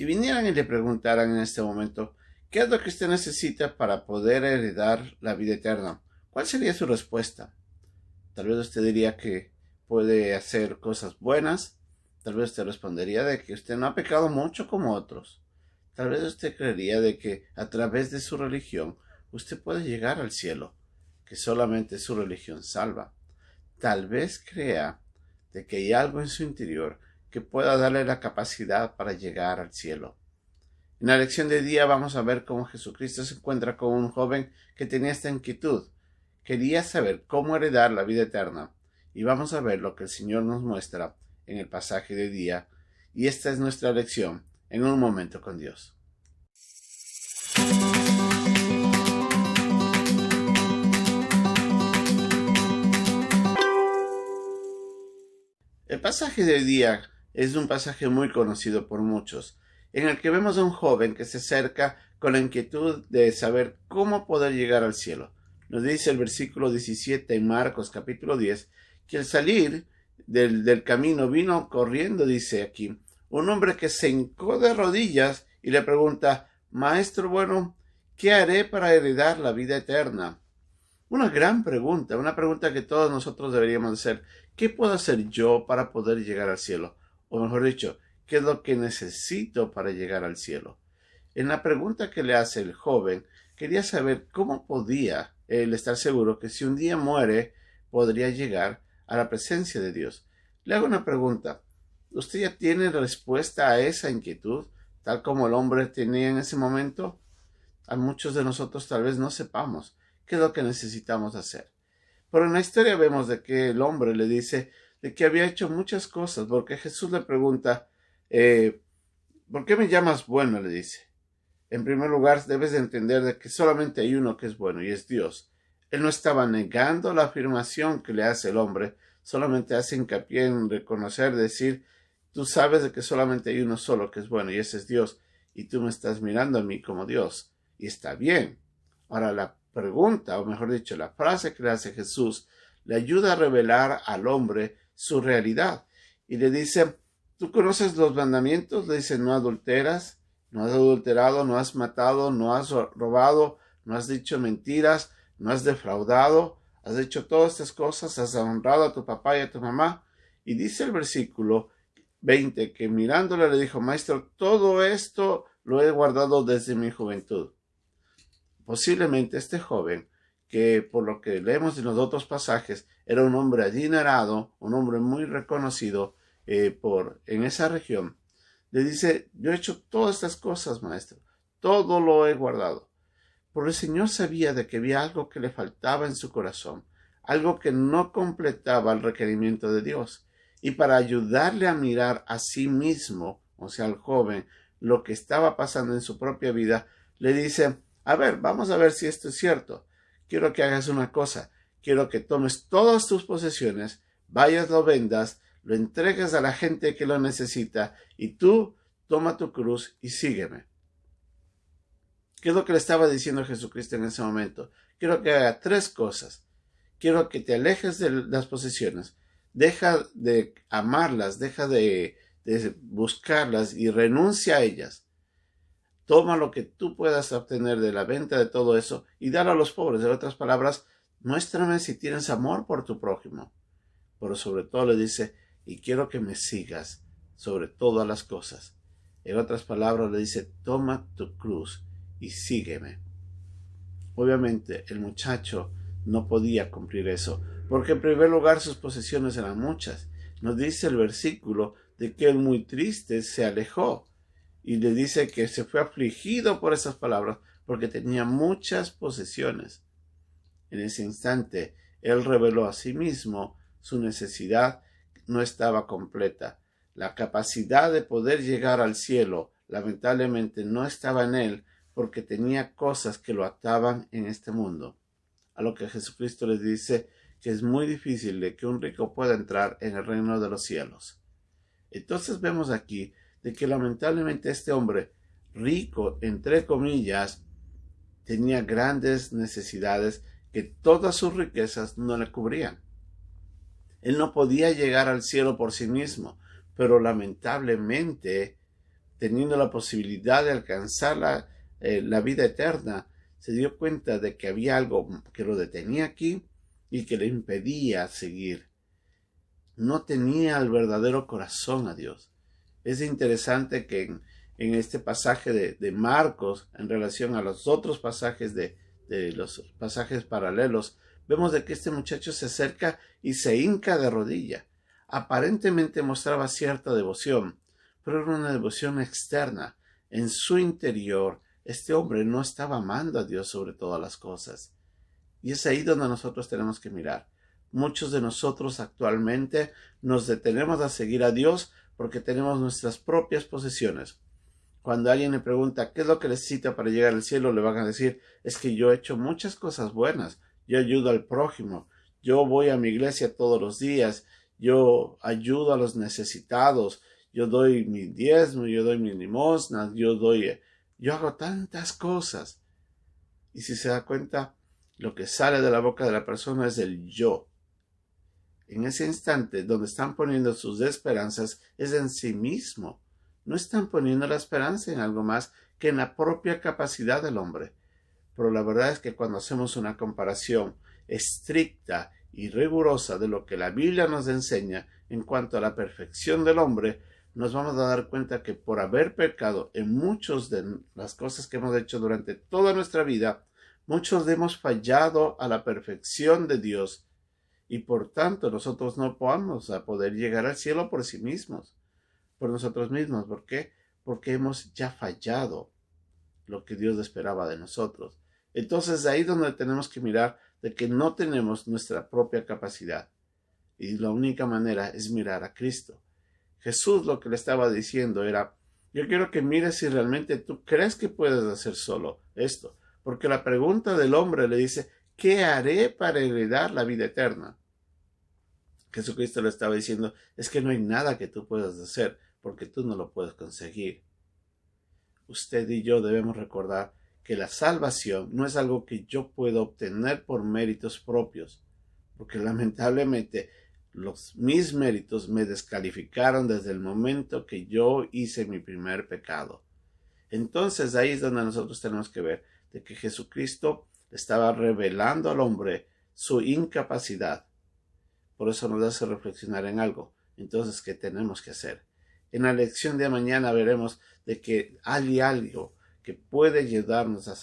Si vinieran y le preguntaran en este momento, ¿qué es lo que usted necesita para poder heredar la vida eterna? ¿Cuál sería su respuesta? Tal vez usted diría que puede hacer cosas buenas. Tal vez usted respondería de que usted no ha pecado mucho como otros. Tal vez usted creería de que a través de su religión usted puede llegar al cielo, que solamente su religión salva. Tal vez crea de que hay algo en su interior que pueda darle la capacidad para llegar al cielo. En la lección de día vamos a ver cómo Jesucristo se encuentra con un joven que tenía esta inquietud. Quería saber cómo heredar la vida eterna. Y vamos a ver lo que el Señor nos muestra en el pasaje de día. Y esta es nuestra lección en un momento con Dios. El pasaje de día es un pasaje muy conocido por muchos, en el que vemos a un joven que se acerca con la inquietud de saber cómo poder llegar al cielo. Nos dice el versículo 17 en Marcos capítulo 10, que al salir del camino vino corriendo, dice aquí, un hombre que se hincó de rodillas y le pregunta, Maestro bueno, ¿qué haré para heredar la vida eterna? Una gran pregunta, una pregunta que todos nosotros deberíamos hacer. ¿Qué puedo hacer yo para poder llegar al cielo? O mejor dicho, ¿qué es lo que necesito para llegar al cielo? En la pregunta que le hace el joven, quería saber cómo podía él estar seguro que si un día muere, podría llegar a la presencia de Dios. Le hago una pregunta. ¿Usted ya tiene respuesta a esa inquietud, tal como el hombre tenía en ese momento? A muchos de nosotros tal vez no sepamos qué es lo que necesitamos hacer. Pero en la historia vemos de que el hombre le dice de que había hecho muchas cosas, porque Jesús le pregunta, ¿por qué me llamas bueno? Le dice. En primer lugar, debes de entender de que solamente hay uno que es bueno, y es Dios. Él no estaba negando la afirmación que le hace el hombre, solamente hace hincapié en reconocer, decir, tú sabes de que solamente hay uno solo que es bueno, y ese es Dios, y tú me estás mirando a mí como Dios, y está bien. Ahora la pregunta, o mejor dicho, la frase que le hace Jesús, le ayuda a revelar al hombre su realidad. Y le dice, ¿tú conoces los mandamientos? Le dice, no adulteras, no has adulterado, no has matado, no has robado, no has dicho mentiras, no has defraudado, has hecho todas estas cosas, has honrado a tu papá y a tu mamá. Y dice el versículo 20 que mirándole le dijo, Maestro, todo esto lo he guardado desde mi juventud. Posiblemente este joven, que por lo que leemos en los otros pasajes, era un hombre adinerado, un hombre muy reconocido en esa región, le dice, yo he hecho todas estas cosas, maestro, todo lo he guardado. Pero el Señor sabía de que había algo que le faltaba en su corazón, algo que no completaba el requerimiento de Dios. Y para ayudarle a mirar a sí mismo, o sea, al joven, lo que estaba pasando en su propia vida, le dice, a ver, vamos a ver si esto es cierto. Quiero que hagas una cosa. Quiero que tomes todas tus posesiones, vayas, lo vendas, lo entregues a la gente que lo necesita y tú toma tu cruz y sígueme. ¿Qué es lo que le estaba diciendo Jesucristo en ese momento? Quiero que haga tres cosas. Quiero que te alejes de las posesiones. Deja de amarlas, deja de buscarlas y renuncia a ellas. Toma lo que tú puedas obtener de la venta de todo eso y dalo a los pobres. En otras palabras, muéstrame si tienes amor por tu prójimo. Pero sobre todo le dice, y quiero que me sigas sobre todas las cosas. En otras palabras le dice, toma tu cruz y sígueme. Obviamente el muchacho no podía cumplir eso, porque en primer lugar sus posesiones eran muchas. Nos dice el versículo de que él muy triste se alejó. Y le dice que se fue afligido por esas palabras porque tenía muchas posesiones. En ese instante, él reveló a sí mismo su necesidad no estaba completa. La capacidad de poder llegar al cielo, lamentablemente, no estaba en él porque tenía cosas que lo ataban en este mundo. A lo que Jesucristo les dice que es muy difícil de que un rico pueda entrar en el reino de los cielos. Entonces vemos aquí de que lamentablemente este hombre rico, entre comillas, tenía grandes necesidades que todas sus riquezas no le cubrían. Él no podía llegar al cielo por sí mismo, pero lamentablemente teniendo la posibilidad de alcanzar la vida eterna, se dio cuenta de que había algo que lo detenía aquí y que le impedía seguir. No tenía el verdadero corazón a Dios. Es interesante que en este pasaje de Marcos, en relación a los otros pasajes de los pasajes paralelos, vemos de que este muchacho se acerca y se hinca de rodilla. Aparentemente mostraba cierta devoción, pero era una devoción externa. En su interior, este hombre no estaba amando a Dios sobre todas las cosas. Y es ahí donde nosotros tenemos que mirar. Muchos de nosotros actualmente nos detenemos a seguir a Dios porque tenemos nuestras propias posesiones. Cuando alguien le pregunta qué es lo que necesita para llegar al cielo, le van a decir, es que yo he hecho muchas cosas buenas, yo ayudo al prójimo, yo voy a mi iglesia todos los días, yo ayudo a los necesitados, yo doy mi diezmo, yo doy mis limosnas, yo hago tantas cosas. Y si se da cuenta, lo que sale de la boca de la persona es el yo. En ese instante donde están poniendo sus esperanzas es en sí mismo. No están poniendo la esperanza en algo más que en la propia capacidad del hombre. Pero la verdad es que cuando hacemos una comparación estricta y rigurosa de lo que la Biblia nos enseña en cuanto a la perfección del hombre, nos vamos a dar cuenta que por haber pecado en muchas de las cosas que hemos hecho durante toda nuestra vida, muchos hemos fallado a la perfección de Dios y por tanto nosotros no vamos a poder llegar al cielo por sí mismos, por nosotros mismos. ¿Por qué? Porque hemos ya fallado lo que Dios esperaba de nosotros. Entonces ahí es donde tenemos que mirar de que no tenemos nuestra propia capacidad y la única manera es mirar a Cristo. Jesús lo que le estaba diciendo era, yo quiero que mires si realmente tú crees que puedes hacer solo esto, porque la pregunta del hombre le dice, ¿qué haré para heredar la vida eterna? Jesucristo le estaba diciendo, es que no hay nada que tú puedas hacer, porque tú no lo puedes conseguir. Usted y yo debemos recordar que la salvación no es algo que yo puedo obtener por méritos propios, porque lamentablemente mis méritos me descalificaron desde el momento que yo hice mi primer pecado. Entonces ahí es donde nosotros tenemos que ver de que Jesucristo estaba revelando al hombre su incapacidad. Por eso nos hace reflexionar en algo. Entonces, ¿qué tenemos que hacer? En la lección de mañana veremos de que hay algo que puede ayudarnos a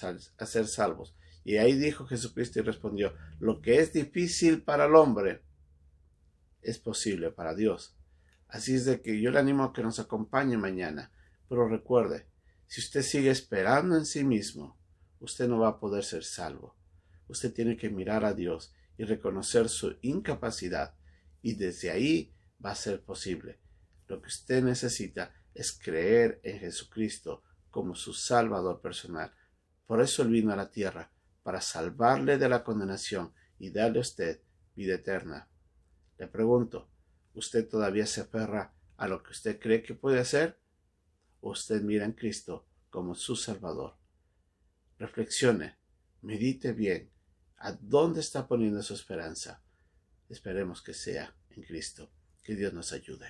ser salvos. Y ahí dijo Jesucristo y respondió, lo que es difícil para el hombre es posible para Dios. Así es de que yo le animo a que nos acompañe mañana. Pero recuerde, si usted sigue esperando en sí mismo, usted no va a poder ser salvo. Usted tiene que mirar a Dios y reconocer su incapacidad, y desde ahí va a ser posible. Lo que usted necesita es creer en Jesucristo como su Salvador personal. Por eso Él vino a la tierra, para salvarle de la condenación y darle a usted vida eterna. Le pregunto, ¿usted todavía se aferra a lo que usted cree que puede hacer? ¿O usted mira en Cristo como su Salvador? Reflexione, medite bien. ¿A dónde está poniendo su esperanza? Esperemos que sea en Cristo. Que Dios nos ayude.